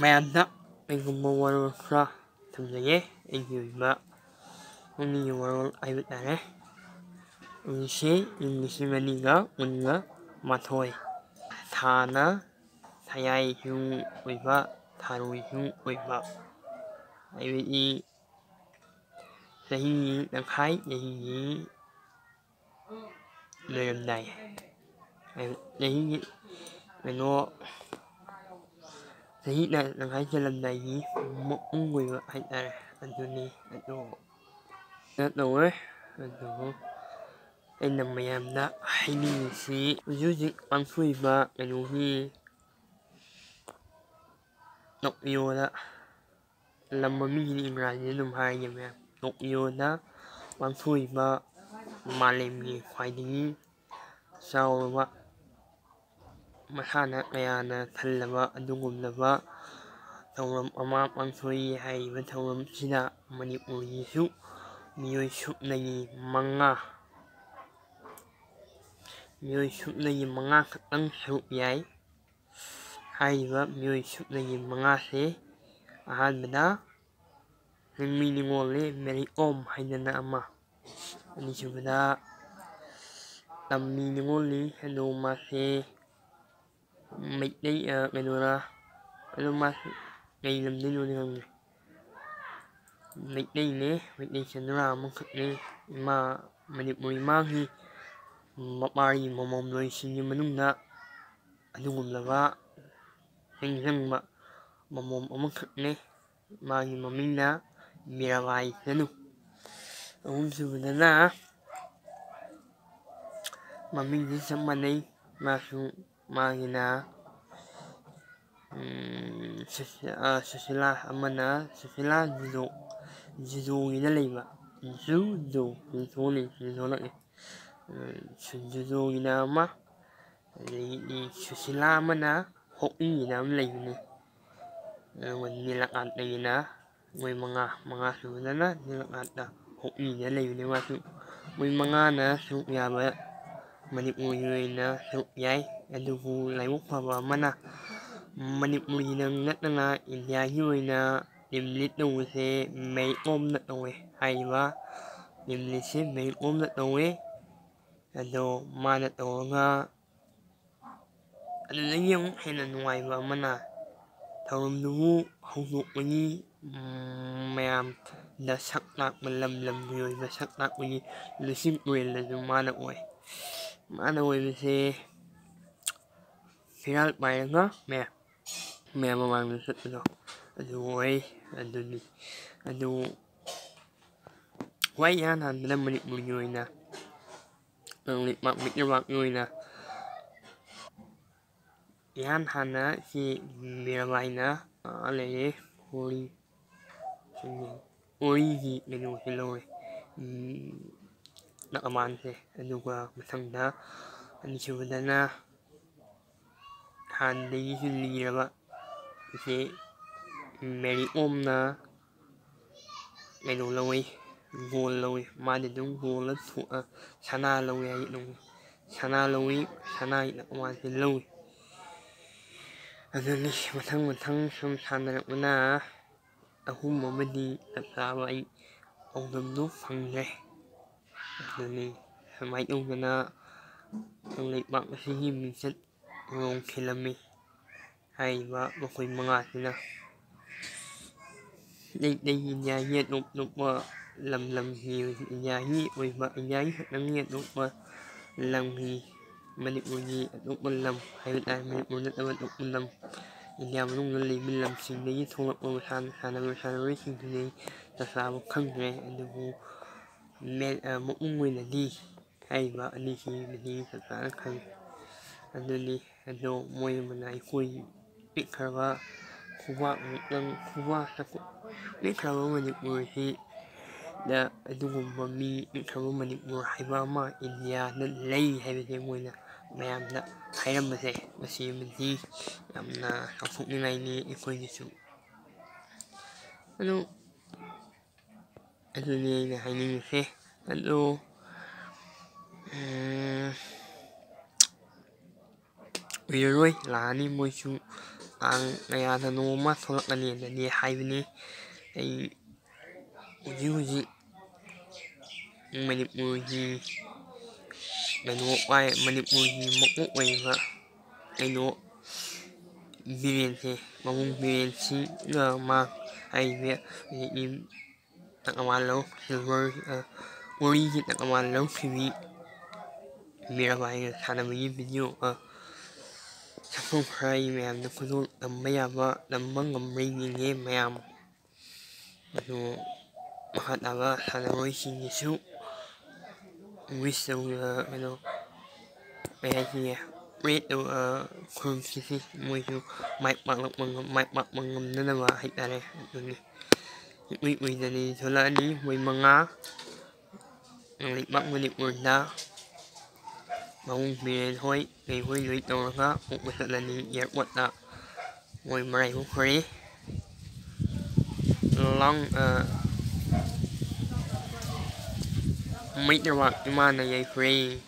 ꯃꯌꯥꯝꯗ ꯑꯩꯒꯨꯝꯕ ꯋꯥꯔꯣꯜ ꯈꯔ ꯊꯝꯖꯒꯦ ꯑꯩꯒꯤ ꯑꯣꯏꯕ ꯄꯨꯛꯅꯤꯡꯒꯤ ꯋꯥꯔꯣꯜ ꯍꯥꯏꯕ ꯇꯥꯔꯦ꯫ ꯍꯧꯖꯤꯛꯁꯤ ꯏꯪ 2014 ꯊꯥꯅ ꯊꯌꯥꯏꯁꯨ ꯑꯣꯏꯕ ꯊꯥꯔꯣꯏꯁꯨ ꯑꯣꯏꯕ ꯍꯥꯏꯕꯗꯤ ꯆꯍꯤ ꯇꯪꯈꯥꯏ ꯆꯍꯤꯒꯤ ꯂꯣꯏꯔꯝꯗꯥꯏ ꯆꯍꯤꯒꯤ ꯆꯍꯤꯅ ꯇꯪꯈꯥꯏ ꯆꯜꯂꯝꯗꯥꯏꯒꯤ ꯃꯄꯨꯡ ꯑꯣꯏꯕ ꯍꯥꯏꯇꯥꯔꯦ ꯑꯗꯨꯅꯤ ꯑꯗꯨ ꯇꯧꯋꯦ꯫ ꯑꯗꯨꯕꯨ ꯑꯩꯅ ꯃꯌꯥꯝꯗ ꯍꯥꯏꯅꯤꯡꯉꯤꯁꯤ ꯍꯧꯖꯤꯛ ꯄꯥꯡꯊꯣꯛꯏꯕ ꯇꯣꯀꯤꯌꯣꯗ ꯂꯝ ꯃꯃꯤꯡꯁꯤꯅ ꯏꯪꯒ꯭ꯔꯥꯖꯤꯗ ꯑꯗꯨꯝ ꯍꯥꯏꯔꯒꯦ ꯃꯌꯥꯝ ꯇꯣꯀꯤꯌꯣꯗ ꯄꯥꯡꯊꯣꯛꯏꯕ ꯃꯥꯂꯦꯝꯒꯤ ꯈ꯭ꯋꯥꯏꯗꯒꯤ ꯆꯥꯎꯔꯕ ꯃꯁꯥꯟꯅ ꯀꯌꯥꯅ ꯊꯜꯂꯕ ꯑꯗꯨꯒꯨꯝꯂꯕ ꯊꯧꯔꯝ ꯑꯃ ꯄꯥꯡꯊꯣꯛꯏ꯫ ꯍꯥꯏꯔꯤꯕ ꯊꯧꯔꯝꯁꯤꯗ ꯃꯅꯤꯄꯨꯔꯒꯤꯁꯨ ꯃꯤꯑꯣꯏ ꯁꯨꯞꯅꯒꯤ ꯃꯉꯥ ꯈꯛꯇꯪ ꯁꯔꯨꯛ ꯌꯥꯏ꯫ ꯍꯥꯏꯔꯤꯕ ꯃꯤꯑꯣꯏ ꯁꯨꯞꯅꯒꯤ ꯃꯉꯥꯁꯦ ꯑꯍꯥꯟꯕꯗ ꯂꯤꯡꯃꯤ ꯅꯤꯉꯣꯜꯅꯤ ꯃꯦꯔꯤ ꯀꯣꯝ ꯍꯥꯏꯗꯅ ꯑꯃ, ꯑꯅꯤꯁꯨꯕꯗ ꯇꯝꯃꯤ ꯅꯤꯉꯣꯜꯅꯤ ꯑꯗꯣ ꯃꯥꯁꯦ ꯃꯩꯇꯩ ꯑꯗꯣ ꯃꯥꯁꯦ ꯀꯩ ꯂꯝꯗꯩꯅꯣꯗꯤ ꯈꯪꯗꯦ, ꯃꯩꯇꯩꯅꯦ, ꯃꯩꯇꯩ ꯆꯅꯨꯔꯥ ꯑꯃꯈꯛꯅꯤ꯫ ꯃꯅꯤꯄꯨꯔꯤ ꯏꯃꯥꯒꯤ ꯃꯄꯥꯒꯤ ꯃꯃꯣꯝꯂꯣꯏꯁꯤꯡꯒꯤ ꯃꯅꯨꯡꯗ ꯑꯗꯨꯒꯨꯝꯂꯕ ꯅꯤꯡꯁꯤꯡꯕ ꯃꯃꯣꯝ ꯑꯃꯈꯛꯅꯤ꯫ ꯃꯥꯒꯤ ꯃꯃꯤꯡꯅ ꯃꯤꯔꯥꯕꯥꯏ ꯆꯅꯨ꯫ ꯑꯍꯨꯝꯁꯨꯕꯗꯅ ꯃꯃꯤꯡꯁꯤ ꯆꯞ ꯃꯥꯟꯅꯩ, ꯃꯥꯒꯤꯅ ꯁꯨꯁꯤꯂꯥ, ꯑꯃꯅ ꯁꯨꯁꯤꯂꯥ ꯖꯨꯗꯣꯒꯤꯗ ꯂꯩꯕ ꯖꯨꯗꯣꯒꯤꯅ ꯑꯃ, ꯑꯗꯒꯤꯗꯤ ꯁꯨꯁꯤꯂꯥ ꯑꯃꯅ ꯍꯣꯛꯀꯤꯒꯤꯗ ꯑꯃ ꯂꯩꯕꯅꯤ꯫ ꯑꯗꯨꯒ ꯅꯤꯂꯀꯥꯟꯇꯒꯤꯅ ꯃꯣꯏ ꯃꯉꯥꯁꯨꯕꯗꯅ ꯅꯤꯂꯀꯥꯟꯇ ꯍꯣꯛꯀꯤꯗ ꯂꯩꯕꯅꯤ ꯃꯥꯁꯨ꯫ ꯃꯣꯏ ꯃꯉꯥꯅ ꯁꯔꯨꯛ ꯌꯥꯕ ꯃꯅꯤꯄꯨꯔꯒꯤ ꯑꯣꯏꯅ ꯁꯔꯨꯛ ꯌꯥꯏ꯫ ꯑꯗꯨꯕꯨ ꯂꯥꯏꯕꯛ ꯐꯕ ꯑꯃꯅ ꯃꯅꯤꯄꯨꯔꯒꯤꯗꯪ ꯅꯠꯇꯅ ꯏꯟꯗꯤꯌꯥꯒꯤ ꯑꯣꯏꯅ ꯇꯤꯝ ꯂꯤꯗ ꯇꯧꯕꯁꯦ ꯃꯦꯔꯤ ꯀꯣꯝꯅ ꯇꯧꯋꯦ꯫ ꯍꯥꯏꯔꯤꯕ ꯇꯤꯝ ꯂꯤꯗꯁꯦ ꯃꯦꯔꯤ ꯀꯣꯝꯅ ꯇꯧꯋꯦ꯫ ꯑꯗꯣ ꯃꯥꯅ ꯇꯧꯔꯒ ꯑꯗꯨꯗꯒꯤ ꯑꯃꯨꯛ ꯍꯦꯟꯅ ꯅꯨꯡꯉꯥꯏꯕ ꯑꯃꯅ ꯊꯧꯔꯝꯗꯨꯕꯨ ꯍꯧꯗꯣꯛꯄꯒꯤ ꯃꯌꯥꯝꯗ ꯁꯛ ꯇꯥꯛꯄ ꯂꯝꯒꯤ ꯑꯣꯏꯕ ꯁꯛ ꯇꯥꯛꯄꯒꯤ ꯂꯨꯆꯤꯡ ꯄꯨꯔꯦꯜꯗꯁꯨ ꯃꯥꯅ ꯑꯣꯏ꯫ ꯃꯥꯅ ꯑꯣꯏꯕꯁꯦ ꯐꯤꯔꯥꯜ ꯄꯥꯏꯔꯒ ꯃꯌꯥꯝ ꯃꯃꯥꯡꯗ ꯆꯠꯄꯗꯣ ꯑꯗꯨ ꯑꯣꯏ꯫ ꯑꯗꯨꯅꯤ ꯑꯗꯨ ꯈ꯭ꯋꯥꯏ ꯏꯍꯥꯟ ꯍꯥꯟꯕꯗ ꯃꯅꯤꯄꯨꯔꯒꯤ ꯑꯣꯏꯅ ꯃꯤꯠꯅꯕꯥꯛꯀꯤ ꯑꯣꯏꯅ ꯏꯍꯥꯟ ꯍꯥꯟꯅ ꯁꯤ ꯃꯤꯔꯥꯕꯥꯏꯅ ꯂꯩꯔꯦ ꯑꯣꯔꯤꯒꯤ ꯀꯩꯅꯣꯁꯦ ꯂꯧꯔꯦ ꯅꯥꯀꯃꯥꯟꯁꯦ꯫ ꯑꯗꯨꯒ ꯃꯊꯪꯗ ꯑꯅꯤꯁꯨꯕꯗꯅ ꯍꯥꯟꯅꯗꯒꯤꯁꯨ ꯂꯤꯔꯕ ꯁꯤ ꯃꯦꯔꯤ ꯀꯣꯝꯅ ꯀꯩꯅꯣ ꯂꯧꯏ, ꯒꯣꯜ ꯂꯧꯏ꯫ ꯃꯥꯗꯤ ꯑꯗꯨꯝ ꯁꯅꯥ ꯂꯧꯏ ꯁꯅꯥ ꯂꯧꯏ, ꯁꯅꯥꯒꯤ ꯅꯥꯀꯃꯥꯟꯁꯦ ꯂꯧꯏ꯫ ꯑꯗꯨꯅꯤ ꯃꯊꯪ ꯁꯨꯝ ꯁꯥꯟꯅꯔꯛꯄꯅ ꯑꯍꯨꯝ ꯑꯃꯗꯤ ꯆꯞ ꯆꯥꯕ ꯑꯩ ꯄꯥꯎꯗꯝꯗꯨ ꯐꯪꯗ꯭ꯔꯦ꯫ ꯑꯗꯨꯅꯤ ꯁꯨꯃꯥꯏꯅ ꯇꯧꯗꯅ ꯀꯪꯂꯩꯄꯥꯛ ꯑꯁꯤꯒꯤ ꯃꯤꯡꯆꯠ ꯔꯣꯝꯈꯤꯜꯂꯝꯃꯤ ꯍꯥꯏꯔꯤꯕ ꯃꯈꯣꯏ ꯃꯉꯥꯁꯤꯅ꯫ ꯏꯟꯗꯤꯌꯥꯒꯤ ꯑꯇꯣꯞ ꯑꯇꯣꯞꯄ ꯂꯝꯒꯤ ꯏꯟꯗꯤꯌꯥꯒꯤ ꯈꯛꯇꯪꯒꯤ ꯑꯇꯣꯞꯄ ꯂꯝꯒꯤ ꯃꯅꯤꯄꯨꯔꯒꯤ ꯑꯇꯣꯞꯄ ꯂꯝ ꯍꯥꯏꯕ ꯇꯥꯔꯦ, ꯃꯅꯤꯄꯨꯔ ꯅꯠꯇꯕ ꯑꯇꯣꯞꯄ ꯂꯝ ꯏꯟꯗꯤꯌꯥ ꯃꯅꯨꯡꯗ ꯂꯩꯕ ꯂꯝꯁꯤꯡꯗꯒꯤ ꯊꯣꯛꯂꯛꯄ ꯁꯥꯟꯅꯔꯣꯏꯁꯤꯡꯗꯨꯗꯤ ꯆꯞ ꯆꯥꯕ ꯈꯪꯗ꯭ꯔꯦ꯫ ꯑꯗꯨꯕꯨ ꯃꯄꯨꯡ ꯑꯣꯏꯅꯗꯤ ꯍꯥꯏꯔꯤꯕ ꯑꯅꯤꯁꯤꯃꯗꯤ ꯆꯞ ꯆꯥꯅ ꯈꯪꯉꯤ꯫ ꯑꯗꯨꯅꯤ ꯑꯗꯣ ꯃꯣꯏ ꯑꯃꯅ ꯑꯩꯈꯣꯏ ꯄꯤꯛꯈ꯭ꯔꯕ ꯄꯤꯛꯈ꯭ꯔꯕ ꯃꯅꯤꯄꯨꯔꯁꯤꯗ ꯑꯗꯨꯒꯨꯝꯕ ꯄꯤꯛꯈ꯭ꯔꯕ ꯃꯅꯤꯄꯨꯔ ꯍꯥꯏꯕ ꯑꯃ ꯏꯟꯗꯤꯌꯥꯗ ꯂꯩ ꯍꯥꯏꯕꯁꯦ ꯃꯣꯏꯅ ꯃꯌꯥꯝꯗ ꯍꯥꯏꯔꯝꯕꯁꯦ ꯃꯁꯤꯃꯗꯤ ꯌꯥꯝꯅ ꯆꯥꯎꯊꯣꯛꯅꯤꯡꯉꯥꯏꯅꯤ ꯑꯩꯈꯣꯏꯒꯤꯁꯨ꯫ ꯑꯗꯨꯅꯤ ꯑꯩꯅ ꯍꯥꯏꯅꯤꯡꯉꯤꯁꯦ꯫ ꯑꯗꯣ ꯀꯨꯏꯔꯔꯣꯏ ꯂꯥꯛꯑꯅꯤ ꯃꯣꯏꯁꯨ ꯇꯥꯡ ꯀꯌꯥꯗ ꯅꯣꯡꯃ ꯊꯣꯛꯂꯛꯀꯅꯤꯅꯗꯤ ꯍꯥꯏꯕꯅꯤ ꯑꯩ ꯍꯧꯖꯤꯛ ꯃꯅꯤꯄꯨꯔꯒꯤ ꯃꯅꯤꯄꯨꯔꯒꯤ ꯃꯀꯣꯛ ꯑꯣꯏꯕ ꯕꯤꯔꯦꯟꯁꯦ ꯃꯕꯨꯡ ꯕꯤꯔꯦꯟꯁꯤꯡꯒ ꯃꯥ ꯍꯥꯏꯔꯤꯕ ꯍꯧꯖꯤꯛꯀꯤ ꯇꯀꯃꯥꯟ ꯁꯤꯜꯚꯔ ꯋꯥꯔꯤꯒꯤ ꯇꯀꯃꯥꯟ ꯂꯧꯈꯤꯕꯤ ꯃꯤꯔꯥꯕꯥꯏꯒ ꯁꯥꯟꯅꯕꯒꯤ ꯚꯤꯗꯤꯑꯣ ꯁꯛꯐꯝ ꯈꯔ ꯃꯌꯥꯝꯗ ꯈꯨꯗꯣꯜ ꯇꯝꯕ ꯌꯥꯕ ꯇꯝꯕ ꯉꯝꯕ꯭ꯔꯥ ꯌꯦꯡꯉꯦ ꯃꯌꯥꯝ ꯑꯗꯨ ꯃꯈꯥ ꯇꯥꯕ ꯁꯥꯟꯅꯔꯣꯏꯁꯤꯡꯒꯤꯁꯨ ꯋꯤꯁ ꯇꯧ ꯀꯩ ꯍꯥꯏꯁꯤꯒꯦ ꯄ꯭ꯔꯦ ꯈꯨꯔꯨꯝꯁꯤꯁꯤ ꯃꯣꯏꯁꯨ ꯃꯥꯏ ꯄꯥꯛꯄ ꯉꯝꯅꯅꯕ ꯍꯥꯏꯇꯥꯔꯦ ꯑꯗꯨꯅꯤ ꯏꯀꯨꯏ ꯀꯨꯏꯗꯅ ꯊꯣꯛꯂꯛꯑꯅꯤ ꯃꯣꯏ 5 ꯂꯩꯄꯥꯛ ꯃꯅꯤꯄꯨꯔꯗ ꯃꯕꯨꯡ ꯕꯤꯔꯦꯟ ꯍꯣꯏ ꯀꯩꯍꯣꯏ ꯂꯣꯏ ꯇꯧꯔꯒ ꯄꯣꯛꯄ ꯆꯠꯂꯅꯤ ꯑꯦꯌꯥꯔꯄꯣꯔꯠꯇ ꯃꯣꯏ ꯃꯔꯥꯏꯕꯛ ꯐꯔꯦ ꯃꯩꯇ꯭ꯔꯕꯥꯛ ꯏꯃꯥꯅ ꯌꯥꯏꯐꯔꯦ